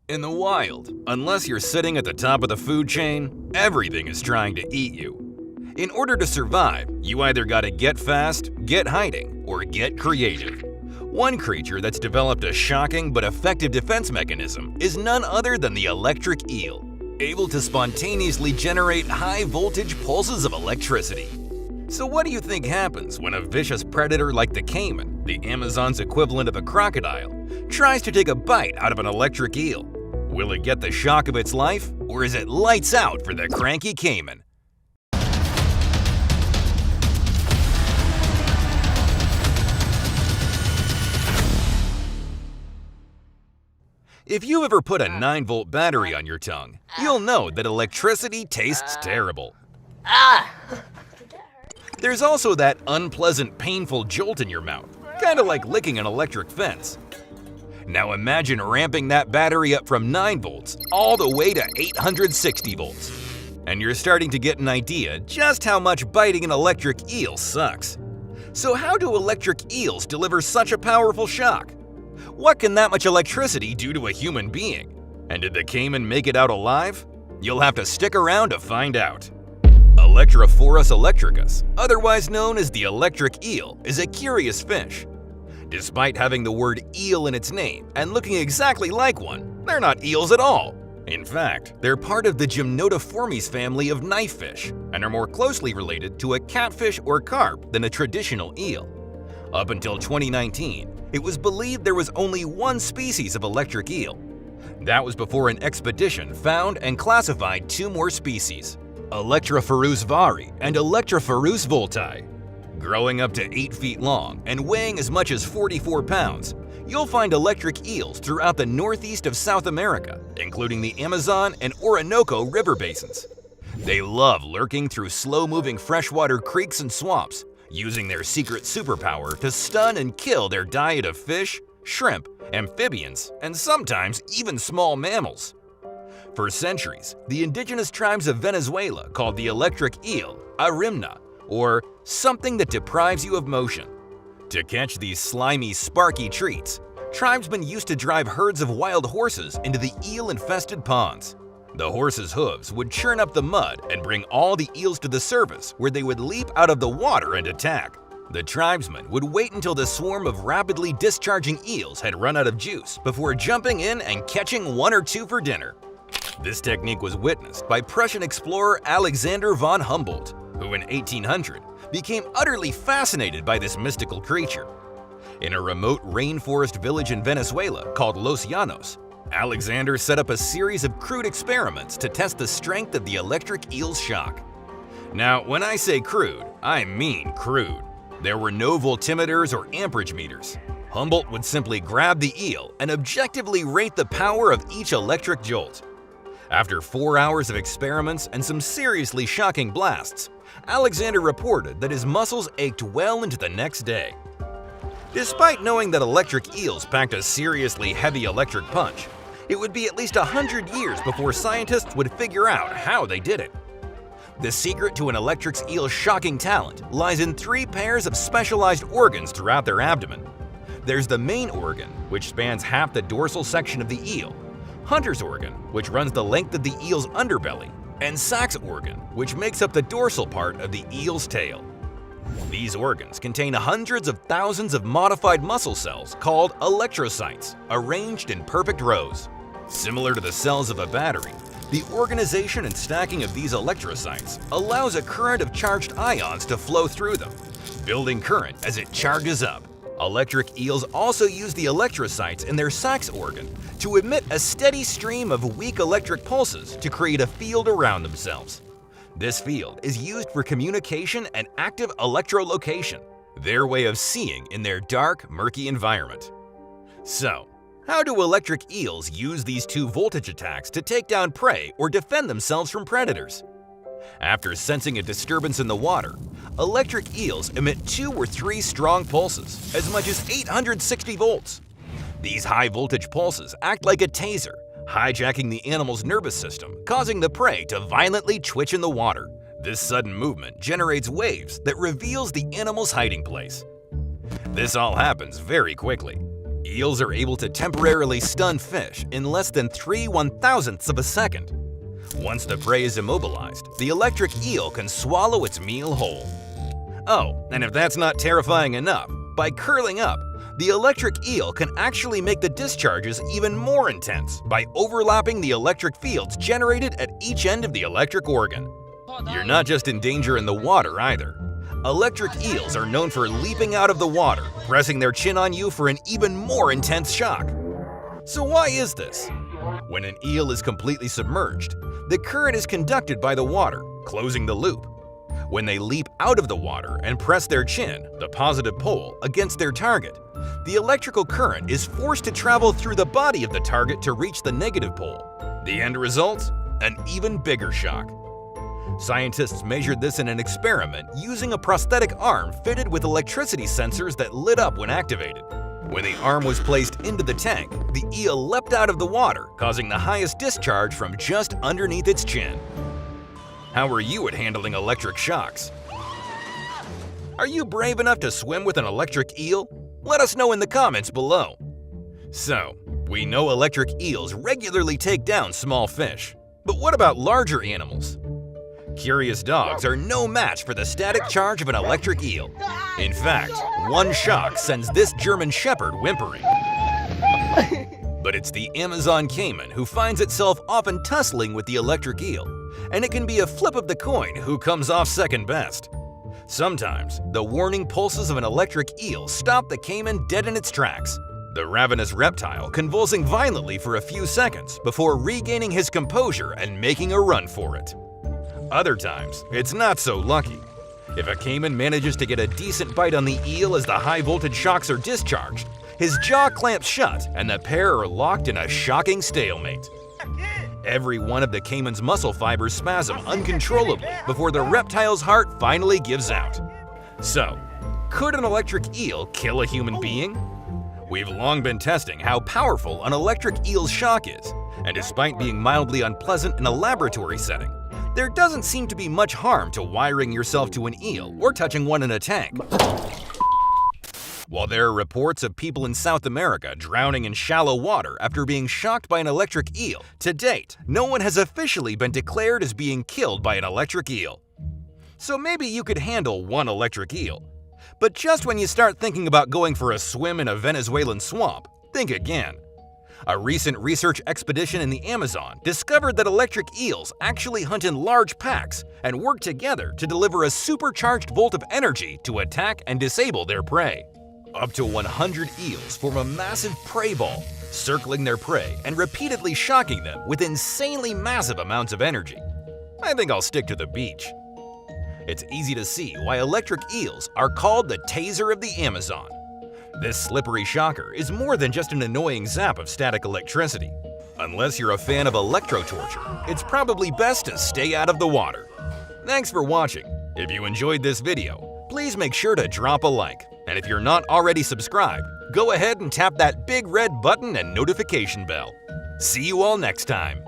In the wild, unless you're sitting at the top of the food chain, everything is trying to eat you. In order to survive, you either gotta get fast, get hiding, or get creative. One creature that's developed a shocking but effective defense mechanism is none other than the electric eel, able to spontaneously generate high-voltage pulses of electricity. So what do you think happens when a vicious predator like the caiman, the Amazon's equivalent of a crocodile, tries to take a bite out of an electric eel? Will it get the shock of its life, or is it lights out for the cranky caiman? If you've ever put a 9-volt battery on your tongue, you'll know that electricity tastes terrible. There's also that unpleasant, painful jolt in your mouth, kind of like licking an electric fence. Now imagine ramping that battery up from 9 volts all the way to 860 volts. And you're starting to get an idea just how much biting an electric eel sucks. So how do electric eels deliver such a powerful shock? What can that much electricity do to a human being? And did the caiman make it out alive? You'll have to stick around to find out. Electrophorus electricus, otherwise known as the electric eel, is a curious fish. Despite having the word eel in its name and looking exactly like one, they're not eels at all. In fact, they're part of the Gymnotiformes family of knifefish and are more closely related to a catfish or carp than a traditional eel. Up until 2019, it was believed there was only one species of electric eel. That was before an expedition found and classified 2 more species, Electrophorus vari and Electrophorus volti. Growing up to 8 feet long and weighing as much as 44 pounds, you'll find electric eels throughout the northeast of South America, including the Amazon and Orinoco river basins. They love lurking through slow-moving freshwater creeks and swamps, using their secret superpower to stun and kill their diet of fish, shrimp, amphibians, and sometimes even small mammals. For centuries, the indigenous tribes of Venezuela called the electric eel arimna, or something that deprives you of motion. To catch these slimy, sparky treats, tribesmen used to drive herds of wild horses into the eel-infested ponds. The horses' hooves would churn up the mud and bring all the eels to the surface, where they would leap out of the water and attack. The tribesmen would wait until the swarm of rapidly discharging eels had run out of juice before jumping in and catching 1 or 2 for dinner. This technique was witnessed by Prussian explorer Alexander von Humboldt, who in 1800 became utterly fascinated by this mystical creature. In a remote rainforest village in Venezuela called Los Llanos, Alexander set up a series of crude experiments to test the strength of the electric eel's shock. Now, when I say crude, I mean crude. There were no voltimeters or amperage meters. Humboldt would simply grab the eel and objectively rate the power of each electric jolt. After 4 hours of experiments and some seriously shocking blasts, Alexander reported that his muscles ached well into the next day. Despite knowing that electric eels packed a seriously heavy electric punch, it would be at least 100 years before scientists would figure out how they did it. The secret to an electric eel's shocking talent lies in 3 pairs of specialized organs throughout their abdomen. There's the main organ, which spans half the dorsal section of the eel, Hunter's organ, which runs the length of the eel's underbelly, and Sachs organ, which makes up the dorsal part of the eel's tail. These organs contain hundreds of thousands of modified muscle cells called electrocytes, arranged in perfect rows. Similar to the cells of a battery, the organization and stacking of these electrocytes allows a current of charged ions to flow through them, building current as it charges up. Electric eels also use the electrocytes in their Sachs organ to emit a steady stream of weak electric pulses to create a field around themselves. This field is used for communication and active electrolocation, their way of seeing in their dark, murky environment. So, how do electric eels use these 2 voltage attacks to take down prey or defend themselves from predators? After sensing a disturbance in the water, electric eels emit 2 or 3 strong pulses, as much as 860 volts. These high-voltage pulses act like a taser, hijacking the animal's nervous system, causing the prey to violently twitch in the water. This sudden movement generates waves that reveals the animal's hiding place. This all happens very quickly. Eels are able to temporarily stun fish in less than 3/1000ths of a second. Once the prey is immobilized, the electric eel can swallow its meal whole. Oh, and if that's not terrifying enough, by curling up, the electric eel can actually make the discharges even more intense by overlapping the electric fields generated at each end of the electric organ. You're not just in danger in the water either. Electric eels are known for leaping out of the water, pressing their chin on you for an even more intense shock. So why is this? When an eel is completely submerged, the current is conducted by the water, closing the loop. When they leap out of the water and press their chin, the positive pole, against their target, the electrical current is forced to travel through the body of the target to reach the negative pole. The end result? An even bigger shock. Scientists measured this in an experiment using a prosthetic arm fitted with electricity sensors that lit up when activated. When the arm was placed into the tank, the eel leapt out of the water, causing the highest discharge from just underneath its chin. How are you at handling electric shocks? Are you brave enough to swim with an electric eel? Let us know in the comments below. So, we know electric eels regularly take down small fish. But what about larger animals? Curious dogs are no match for the static charge of an electric eel. In fact, one shock sends this German Shepherd whimpering. But it's the Amazon caiman who finds itself often tussling with the electric eel, and it can be a flip of the coin who comes off second best. Sometimes, the warning pulses of an electric eel stop the caiman dead in its tracks, the ravenous reptile convulsing violently for a few seconds before regaining his composure and making a run for it. Other times, it's not so lucky. If a caiman manages to get a decent bite on the eel as the high-voltage shocks are discharged, his jaw clamps shut and the pair are locked in a shocking stalemate. Every one of the caiman's muscle fibers spasm uncontrollably before the reptile's heart finally gives out. So, could an electric eel kill a human being? We've long been testing how powerful an electric eel's shock is, and despite being mildly unpleasant in a laboratory setting, there doesn't seem to be much harm to wiring yourself to an eel or touching one in a tank. While there are reports of people in South America drowning in shallow water after being shocked by an electric eel, to date, no one has officially been declared as being killed by an electric eel. So maybe you could handle one electric eel. But just when you start thinking about going for a swim in a Venezuelan swamp, think again. A recent research expedition in the Amazon discovered that electric eels actually hunt in large packs and work together to deliver a supercharged volt of energy to attack and disable their prey. Up to 100 eels form a massive prey ball, circling their prey and repeatedly shocking them with insanely massive amounts of energy. I think I'll stick to the beach. It's easy to see why electric eels are called the taser of the Amazon. This slippery shocker is more than just an annoying zap of static electricity. Unless you're a fan of electro-torture, it's probably best to stay out of the water. Thanks for watching. If you enjoyed this video, please make sure to drop a like. And if you're not already subscribed, go ahead and tap that big red button and notification bell. See you all next time.